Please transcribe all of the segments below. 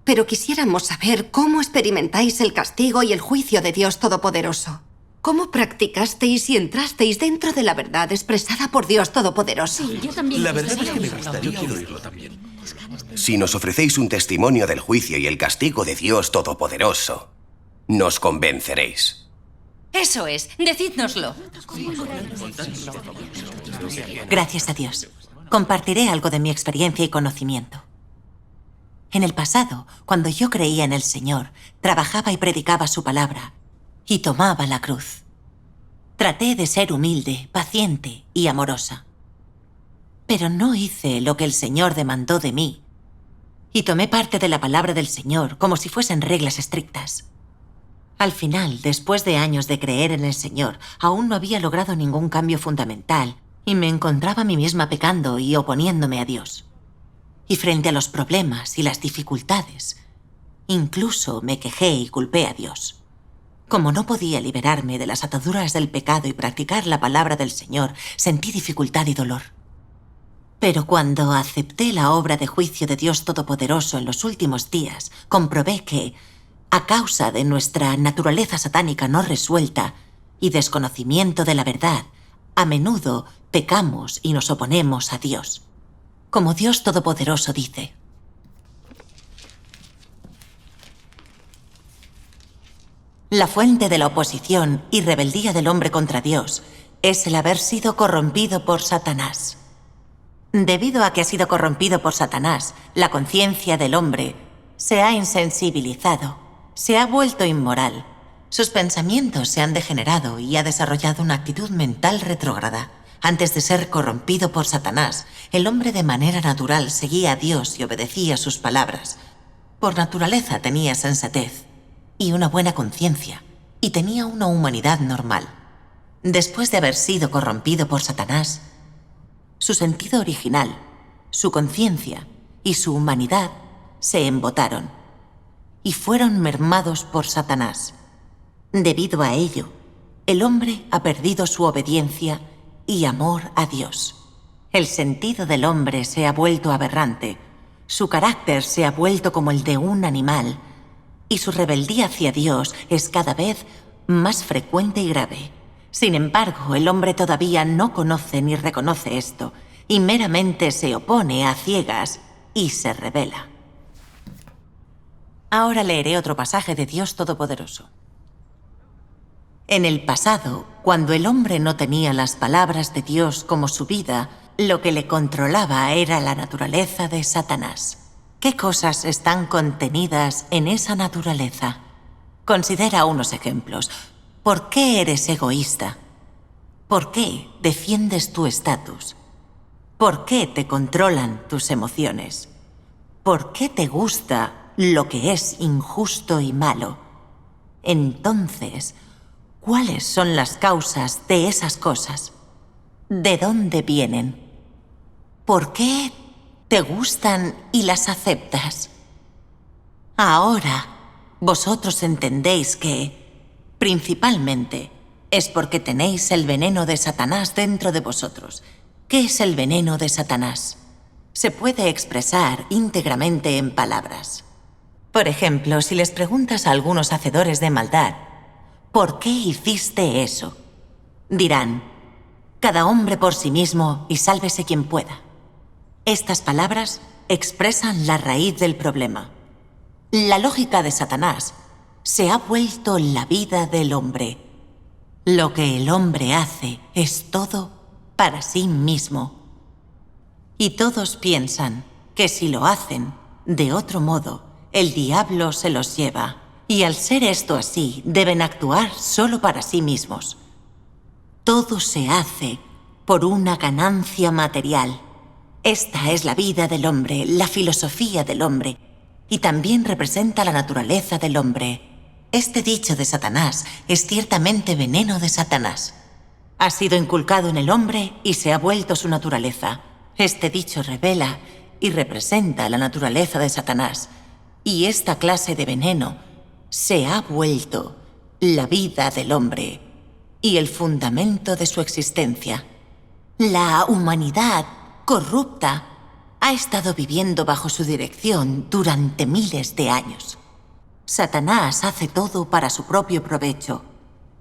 pero quisiéramos saber cómo experimentáis el castigo y el juicio de Dios Todopoderoso. ¿Cómo practicasteis y entrasteis dentro de la verdad expresada por Dios Todopoderoso? Sí, yo también. La verdad es que me gustaría oírlo también. Si nos ofrecéis un testimonio del juicio y el castigo de Dios Todopoderoso, nos convenceréis. Eso es, decídnoslo. Gracias a Dios. Compartiré algo de mi experiencia y conocimiento. En el pasado, cuando yo creía en el Señor, trabajaba y predicaba su palabra y tomaba la cruz. Traté de ser humilde, paciente y amorosa. Pero no hice lo que el Señor demandó de mí y tomé parte de la palabra del Señor como si fuesen reglas estrictas. Al final, después de años de creer en el Señor, aún no había logrado ningún cambio fundamental y me encontraba a mí misma pecando y oponiéndome a Dios. Y frente a los problemas y las dificultades, incluso me quejé y culpé a Dios. Como no podía liberarme de las ataduras del pecado y practicar la palabra del Señor, sentí dificultad y dolor. Pero cuando acepté la obra de juicio de Dios Todopoderoso en los últimos días, comprobé que, a causa de nuestra naturaleza satánica no resuelta y desconocimiento de la verdad, a menudo pecamos y nos oponemos a Dios. Como Dios Todopoderoso dice: la fuente de la oposición y rebeldía del hombre contra Dios es el haber sido corrompido por Satanás. Debido a que ha sido corrompido por Satanás, la conciencia del hombre se ha insensibilizado, se ha vuelto inmoral. Sus pensamientos se han degenerado y ha desarrollado una actitud mental retrógrada. Antes de ser corrompido por Satanás, el hombre de manera natural seguía a Dios y obedecía sus palabras. Por naturaleza tenía sensatez y una buena conciencia, y tenía una humanidad normal. Después de haber sido corrompido por Satanás, su sentido original, su conciencia y su humanidad se embotaron y fueron mermados por Satanás. Debido a ello, el hombre ha perdido su obediencia y amor a Dios. El sentido del hombre se ha vuelto aberrante, su carácter se ha vuelto como el de un animal, y su rebeldía hacia Dios es cada vez más frecuente y grave. Sin embargo, el hombre todavía no conoce ni reconoce esto, y meramente se opone a ciegas y se rebela. Ahora leeré otro pasaje de Dios Todopoderoso. En el pasado, cuando el hombre no tenía las palabras de Dios como su vida, lo que le controlaba era la naturaleza de Satanás. ¿Qué cosas están contenidas en esa naturaleza? Considera unos ejemplos. ¿Por qué eres egoísta? ¿Por qué defiendes tu estatus? ¿Por qué te controlan tus emociones? ¿Por qué te gusta lo que es injusto y malo? Entonces, ¿cuáles son las causas de esas cosas? ¿De dónde vienen? ¿Por qué te gustan y las aceptas? Ahora, vosotros entendéis que, principalmente, es porque tenéis el veneno de Satanás dentro de vosotros. ¿Qué es el veneno de Satanás? Se puede expresar íntegramente en palabras. Por ejemplo, si les preguntas a algunos hacedores de maldad, ¿por qué hiciste eso? Dirán: cada hombre por sí mismo y sálvese quien pueda. Estas palabras expresan la raíz del problema. La lógica de Satanás se ha vuelto la vida del hombre. Lo que el hombre hace es todo para sí mismo. Y todos piensan que si lo hacen de otro modo, el diablo se los lleva. Y al ser esto así, deben actuar solo para sí mismos. Todo se hace por una ganancia material. Esta es la vida del hombre, la filosofía del hombre, y también representa la naturaleza del hombre. Este dicho de Satanás es ciertamente veneno de Satanás. Ha sido inculcado en el hombre y se ha vuelto su naturaleza. Este dicho revela y representa la naturaleza de Satanás, y esta clase de veneno se ha vuelto la vida del hombre y el fundamento de su existencia. La humanidad corrupta ha estado viviendo bajo su dirección durante miles de años. Satanás hace todo para su propio provecho.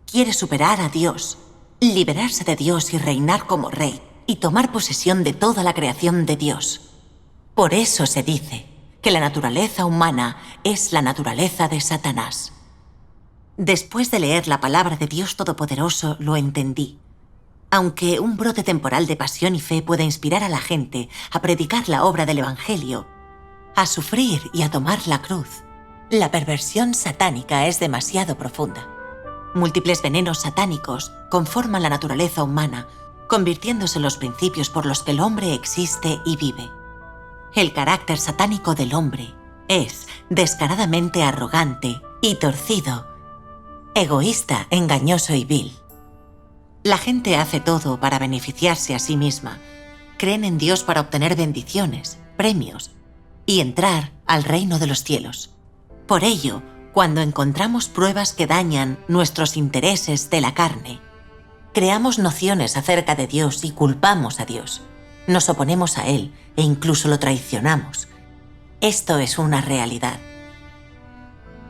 Quiere superar a Dios, liberarse de Dios y reinar como rey, y tomar posesión de toda la creación de Dios. Por eso se dice que la naturaleza humana es la naturaleza de Satanás. Después de leer la palabra de Dios Todopoderoso, lo entendí. Aunque un brote temporal de pasión y fe puede inspirar a la gente a predicar la obra del Evangelio, a sufrir y a tomar la cruz, la perversión satánica es demasiado profunda. Múltiples venenos satánicos conforman la naturaleza humana, convirtiéndose en los principios por los que el hombre existe y vive. El carácter satánico del hombre es descaradamente arrogante y torcido, egoísta, engañoso y vil. La gente hace todo para beneficiarse a sí misma. Creen en Dios para obtener bendiciones, premios y entrar al reino de los cielos. Por ello, cuando encontramos pruebas que dañan nuestros intereses de la carne, creamos nociones acerca de Dios y culpamos a Dios. Nos oponemos a Él e incluso lo traicionamos. Esto es una realidad.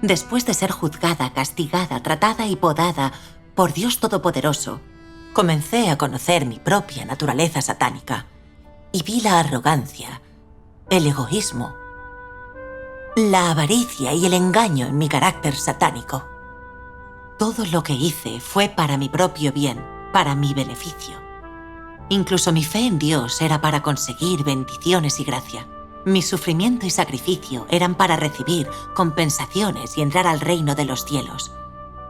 Después de ser juzgada, castigada, tratada y podada por Dios Todopoderoso, comencé a conocer mi propia naturaleza satánica y vi la arrogancia, el egoísmo, la avaricia y el engaño en mi carácter satánico. Todo lo que hice fue para mi propio bien, para mi beneficio. Incluso mi fe en Dios era para conseguir bendiciones y gracia. Mi sufrimiento y sacrificio eran para recibir compensaciones y entrar al reino de los cielos.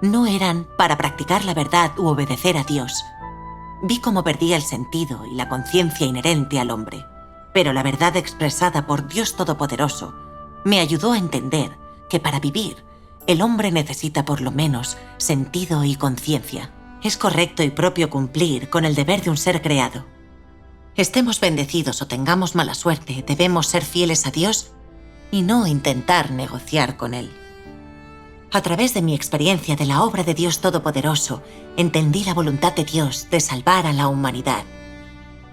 No eran para practicar la verdad u obedecer a Dios. Vi cómo perdía el sentido y la conciencia inherente al hombre, pero la verdad expresada por Dios Todopoderoso me ayudó a entender que para vivir, el hombre necesita por lo menos sentido y conciencia. Es correcto y propio cumplir con el deber de un ser creado. Estemos bendecidos o tengamos mala suerte, debemos ser fieles a Dios y no intentar negociar con Él. A través de mi experiencia de la obra de Dios Todopoderoso, entendí la voluntad de Dios de salvar a la humanidad.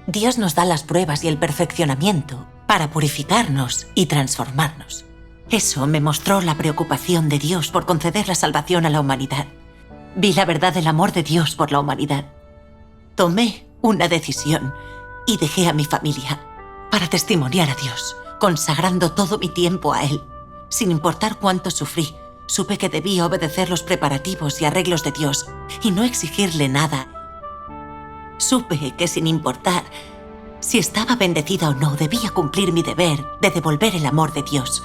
Dios nos da las pruebas y el perfeccionamiento para purificarnos y transformarnos. Eso me mostró la preocupación de Dios por conceder la salvación a la humanidad. Vi la verdad del amor de Dios por la humanidad. Tomé una decisión y dejé a mi familia para testimoniar a Dios, consagrando todo mi tiempo a Él. Sin importar cuánto sufrí, supe que debía obedecer los preparativos y arreglos de Dios y no exigirle nada. Supe que sin importar si estaba bendecida o no, debía cumplir mi deber de devolver el amor de Dios.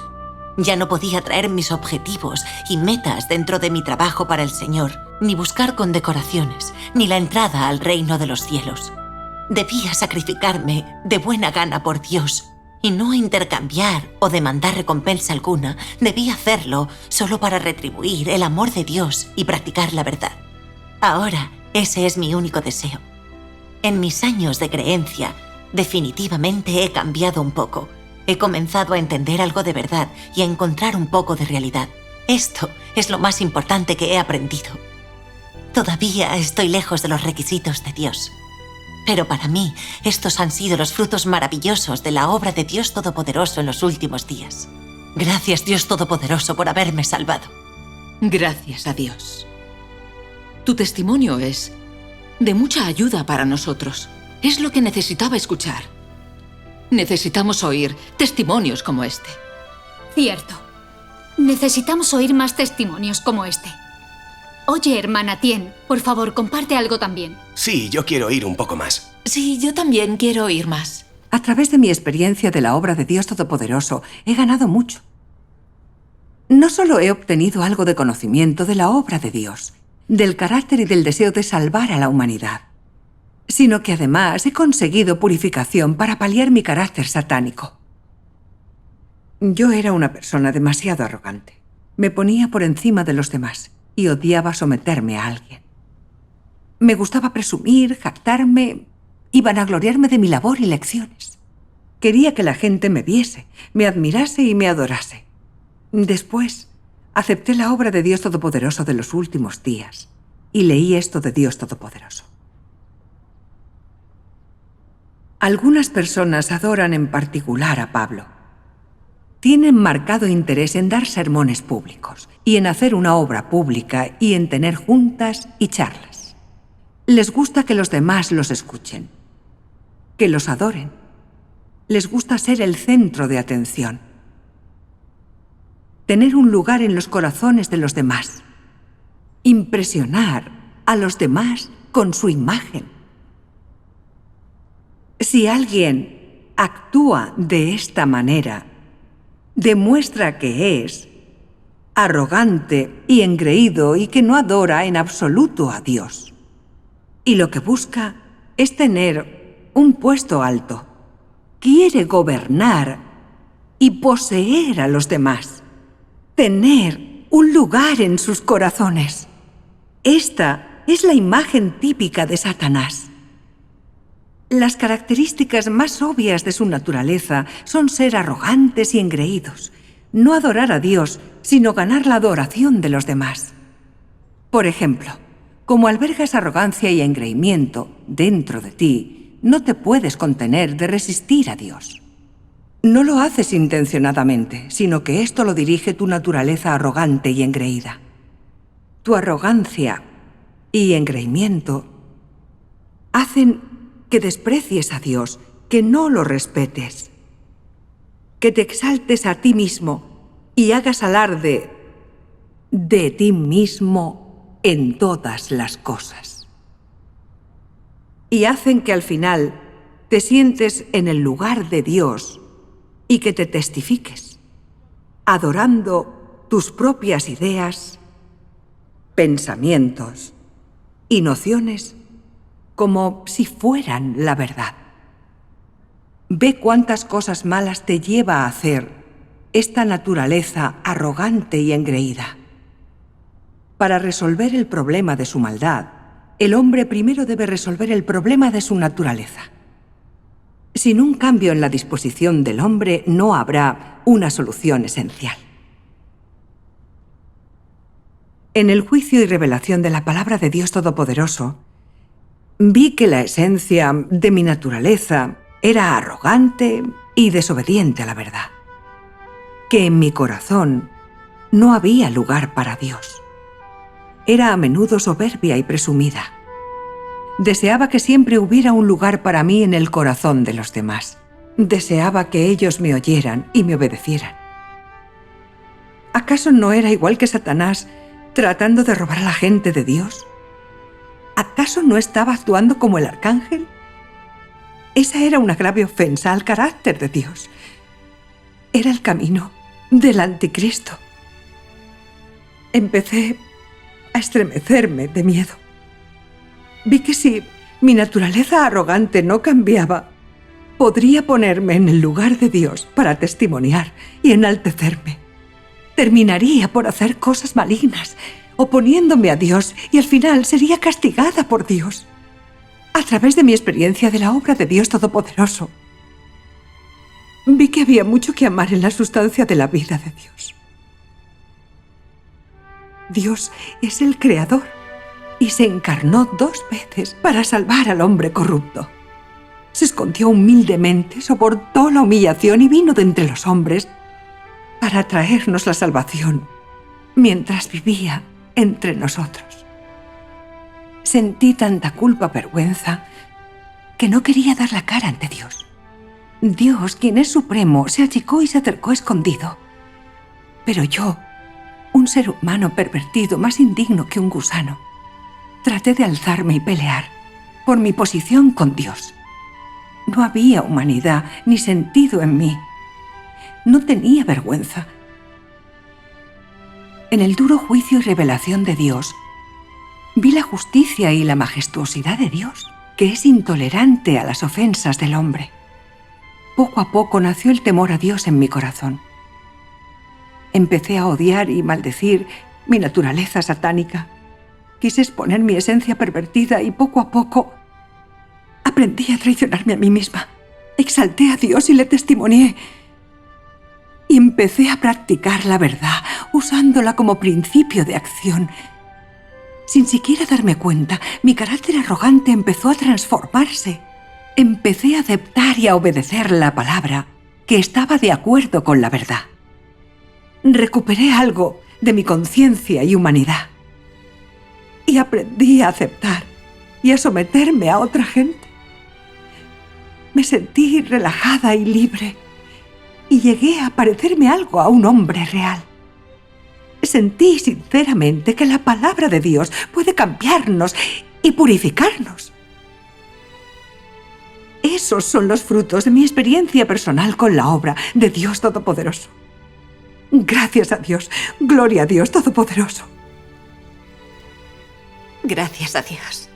Ya no podía traer mis objetivos y metas dentro de mi trabajo para el Señor, ni buscar condecoraciones, ni la entrada al reino de los cielos. Debía sacrificarme de buena gana por Dios y no intercambiar o demandar recompensa alguna. Debía hacerlo solo para retribuir el amor de Dios y practicar la verdad. Ahora, ese es mi único deseo. En mis años de creencia, definitivamente he cambiado un poco. He comenzado a entender algo de verdad y a encontrar un poco de realidad. Esto es lo más importante que he aprendido. Todavía estoy lejos de los requisitos de Dios. Pero para mí, estos han sido los frutos maravillosos de la obra de Dios Todopoderoso en los últimos días. Gracias, Dios Todopoderoso, por haberme salvado. Gracias a Dios. Tu testimonio es de mucha ayuda para nosotros. Es lo que necesitaba escuchar. Necesitamos oír testimonios como este. Cierto. Necesitamos oír más testimonios como este. Oye, hermana Tien, por favor, comparte algo también. Sí, yo quiero oír un poco más. Sí, yo también quiero oír más. A través de mi experiencia de la obra de Dios Todopoderoso, he ganado mucho. No solo he obtenido algo de conocimiento de la obra de Dios, del carácter y del deseo de salvar a la humanidad, sino que además he conseguido purificación para paliar mi carácter satánico. Yo era una persona demasiado arrogante. Me ponía por encima de los demás y odiaba someterme a alguien. Me gustaba presumir, jactarme y vanagloriarme de mi labor y lecciones. Quería que la gente me viese, me admirase y me adorase. Después, acepté la obra de Dios Todopoderoso de los últimos días y leí esto de Dios Todopoderoso. Algunas personas adoran en particular a Pablo. Tienen marcado interés en dar sermones públicos y en hacer una obra pública y en tener juntas y charlas. Les gusta que los demás los escuchen, que los adoren. Les gusta ser el centro de atención, tener un lugar en los corazones de los demás, impresionar a los demás con su imagen. Si alguien actúa de esta manera, demuestra que es arrogante y engreído y que no adora en absoluto a Dios. Y lo que busca es tener un puesto alto. Quiere gobernar y poseer a los demás. Tener un lugar en sus corazones. Esta es la imagen típica de Satanás. Las características más obvias de su naturaleza son ser arrogantes y engreídos, no adorar a Dios, sino ganar la adoración de los demás. Por ejemplo, como albergas arrogancia y engreimiento dentro de ti, no te puedes contener de resistir a Dios. No lo haces intencionadamente, sino que esto lo dirige tu naturaleza arrogante y engreída. Tu arrogancia y engreimiento hacen que desprecies a Dios, que no lo respetes, que te exaltes a ti mismo y hagas alarde de ti mismo en todas las cosas. Y hacen que al final te sientes en el lugar de Dios y que te testifiques, adorando tus propias ideas, pensamientos y nociones como si fueran la verdad. Ve cuántas cosas malas te lleva a hacer esta naturaleza arrogante y engreída. Para resolver el problema de su maldad, el hombre primero debe resolver el problema de su naturaleza. Sin un cambio en la disposición del hombre, no habrá una solución esencial. En el juicio y revelación de la palabra de Dios Todopoderoso, vi que la esencia de mi naturaleza era arrogante y desobediente a la verdad. Que en mi corazón no había lugar para Dios. Era a menudo soberbia y presumida. Deseaba que siempre hubiera un lugar para mí en el corazón de los demás. Deseaba que ellos me oyeran y me obedecieran. ¿Acaso no era igual que Satanás tratando de robar a la gente de Dios? ¿Acaso no estaba actuando como el arcángel? Esa era una grave ofensa al carácter de Dios. Era el camino del anticristo. Empecé a estremecerme de miedo. Vi que si mi naturaleza arrogante no cambiaba, podría ponerme en el lugar de Dios para testimoniar y enaltecerme. Terminaría por hacer cosas malignas, oponiéndome a Dios, y al final sería castigada por Dios. A través de mi experiencia de la obra de Dios Todopoderoso, vi que había mucho que amar en la sustancia de la vida de Dios. Dios es el Creador y se encarnó 2 veces para salvar al hombre corrupto. Se escondió humildemente, soportó la humillación y vino de entre los hombres para traernos la salvación mientras vivía entre nosotros. Sentí tanta culpa, vergüenza, que no quería dar la cara ante Dios. Dios, quien es supremo, se achicó y se acercó escondido. Pero yo, un ser humano pervertido, más indigno que un gusano, traté de alzarme y pelear por mi posición con Dios. No había humanidad ni sentido en mí. No tenía vergüenza. En el duro juicio y revelación de Dios, vi la justicia y la majestuosidad de Dios, que es intolerante a las ofensas del hombre. Poco a poco nació el temor a Dios en mi corazón. Empecé a odiar y maldecir mi naturaleza satánica. Quise exponer mi esencia pervertida y poco a poco aprendí a traicionarme a mí misma. Exalté a Dios y le testimonié. Y empecé a practicar la verdad, usándola como principio de acción. Sin siquiera darme cuenta, mi carácter arrogante empezó a transformarse empecé a aceptar y a obedecer la palabra que estaba de acuerdo con la verdad. Recuperé algo de mi conciencia y humanidad. Y aprendí a aceptar y a someterme a otra gente. Me sentí relajada y libre y llegué a parecerme algo a un hombre real. Sentí sinceramente que la palabra de Dios puede cambiarnos y purificarnos. Esos son los frutos de mi experiencia personal con la obra de Dios Todopoderoso. Gracias a Dios. Gloria a Dios Todopoderoso. Gracias a Dios.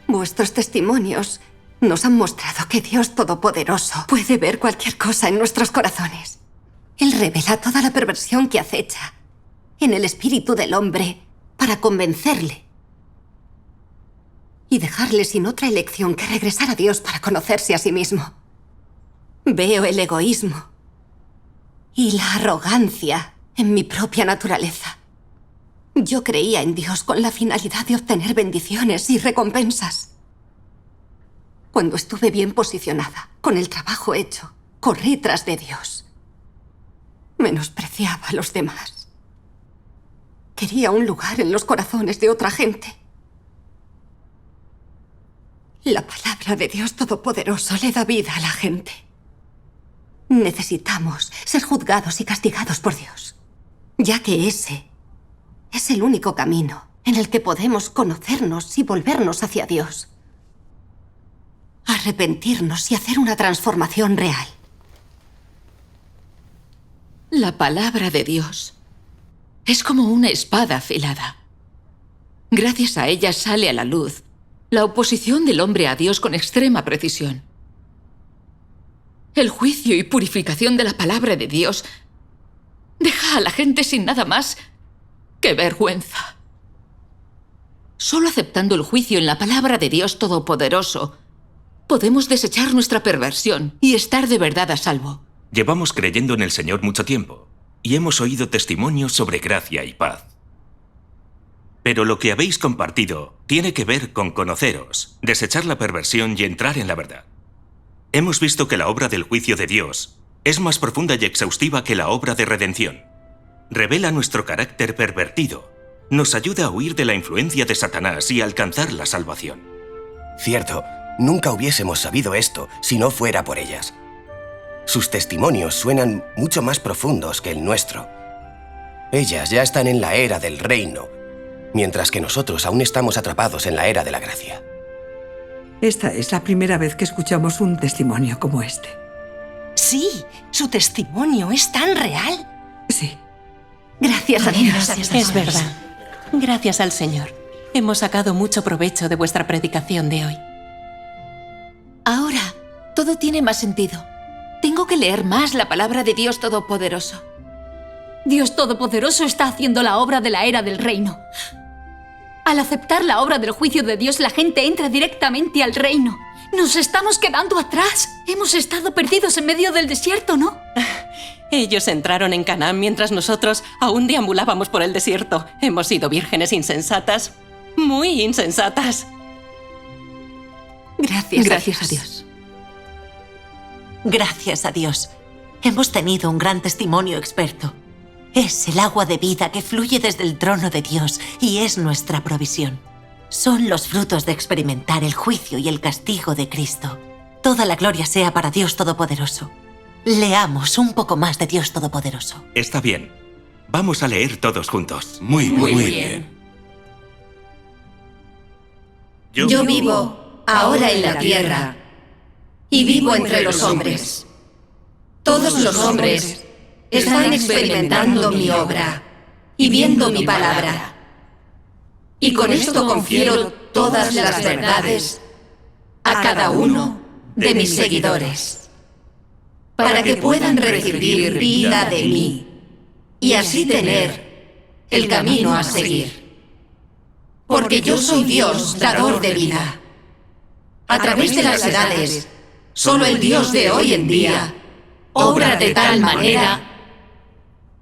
Vuestros testimonios nos han mostrado que Dios Todopoderoso puede ver cualquier cosa en nuestros corazones. Él revela toda la perversión que acecha en el espíritu del hombre para convencerle y dejarle sin otra elección que regresar a Dios para conocerse a sí mismo. Veo el egoísmo y la arrogancia en mi propia naturaleza. Yo creía en Dios con la finalidad de obtener bendiciones y recompensas. Cuando estuve bien posicionada, con el trabajo hecho, corrí tras de Dios. Menospreciaba a los demás. Quería un lugar en los corazones de otra gente. La palabra de Dios Todopoderoso le da vida a la gente. Necesitamos ser juzgados y castigados por Dios, ya que ese es el único camino en el que podemos conocernos y volvernos hacia Dios. Arrepentirnos y hacer una transformación real. La palabra de Dios es como una espada afilada. Gracias a ella sale a la luz la oposición del hombre a Dios con extrema precisión. El juicio y purificación de la palabra de Dios deja a la gente sin nada más que vergüenza. Solo aceptando el juicio en la palabra de Dios Todopoderoso podemos desechar nuestra perversión y estar de verdad a salvo. Llevamos creyendo en el Señor mucho tiempo y hemos oído testimonios sobre gracia y paz. Pero lo que habéis compartido tiene que ver con conoceros, desechar la perversión y entrar en la verdad. Hemos visto que la obra del juicio de Dios es más profunda y exhaustiva que la obra de redención. Revela nuestro carácter pervertido, nos ayuda a huir de la influencia de Satanás y alcanzar la salvación. Cierto, nunca hubiésemos sabido esto si no fuera por ellas. Sus testimonios suenan mucho más profundos que el nuestro. Ellas ya están en la era del reino, mientras que nosotros aún estamos atrapados en la era de la gracia. Esta es la primera vez que escuchamos un testimonio como este. Sí, su testimonio es tan real. Sí. Gracias a Dios. Es verdad. Gracias al Señor. Hemos sacado mucho provecho de vuestra predicación de hoy. Ahora, todo tiene más sentido. Tengo que leer más la palabra de Dios Todopoderoso. Dios Todopoderoso está haciendo la obra de la era del reino. Al aceptar la obra del juicio de Dios, la gente entra directamente al reino. Nos estamos quedando atrás. Hemos estado perdidos en medio del desierto, ¿no? Ellos entraron en Canaán mientras nosotros aún deambulábamos por el desierto. Hemos sido vírgenes insensatas. Muy insensatas. Gracias a Dios. Gracias a Dios. Hemos tenido un gran testimonio experto. Es el agua de vida que fluye desde el trono de Dios y es nuestra provisión. Son los frutos de experimentar el juicio y el castigo de Cristo. Toda la gloria sea para Dios Todopoderoso. Leamos un poco más de Dios Todopoderoso. Está bien. Vamos a leer todos juntos. Muy bien. Yo vivo ahora en la tierra y vivo entre los hombres. Todos los hombres están experimentando mi obra y viendo mi palabra. Y con esto confiero todas las verdades a cada uno de mis seguidores, para que puedan recibir vida de mí y así tener el camino a seguir. Porque yo soy Dios, dador de vida. A través de las edades, solo el Dios de hoy en día obra de tal manera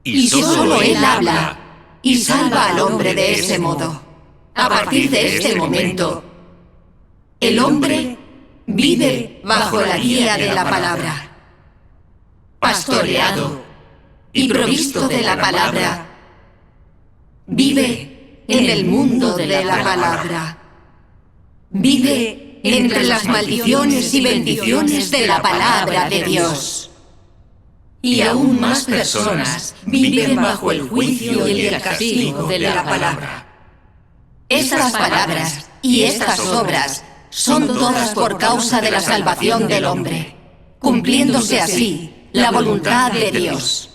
y solo Él habla y salva al hombre de ese modo. A partir de este momento, el hombre Vive bajo la guía de la palabra. Pastoreado y provisto de la palabra. Vive en el mundo de la palabra. Vive entre las maldiciones y bendiciones de la palabra de Dios. Y aún más personas viven bajo el juicio y el castigo de la palabra. Estas palabras y estas obras son todas por causa de la salvación del hombre, cumpliéndose así la voluntad de Dios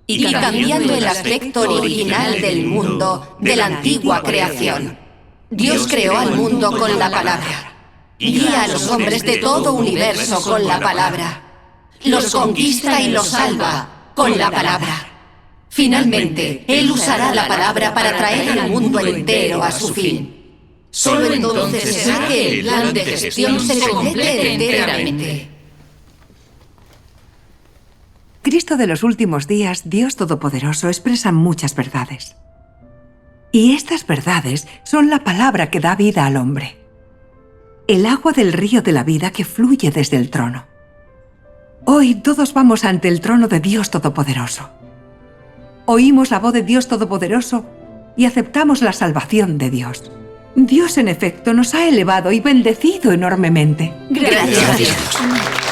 y cambiando el aspecto original del mundo de la antigua creación. Dios creó al mundo con la palabra, guía a los hombres de todo universo con la palabra, los conquista y los salva con la palabra. Finalmente, Él usará la palabra para traer al mundo entero a su fin. Solo entonces será que el plan de gestión se complete enteramente. Cristo de los últimos días, Dios Todopoderoso, expresa muchas verdades. Y estas verdades son la palabra que da vida al hombre. El agua del río de la vida que fluye desde el trono. Hoy todos vamos ante el trono de Dios Todopoderoso. Oímos la voz de Dios Todopoderoso y aceptamos la salvación de Dios. Dios, en efecto, nos ha elevado y bendecido enormemente. Gracias a Dios.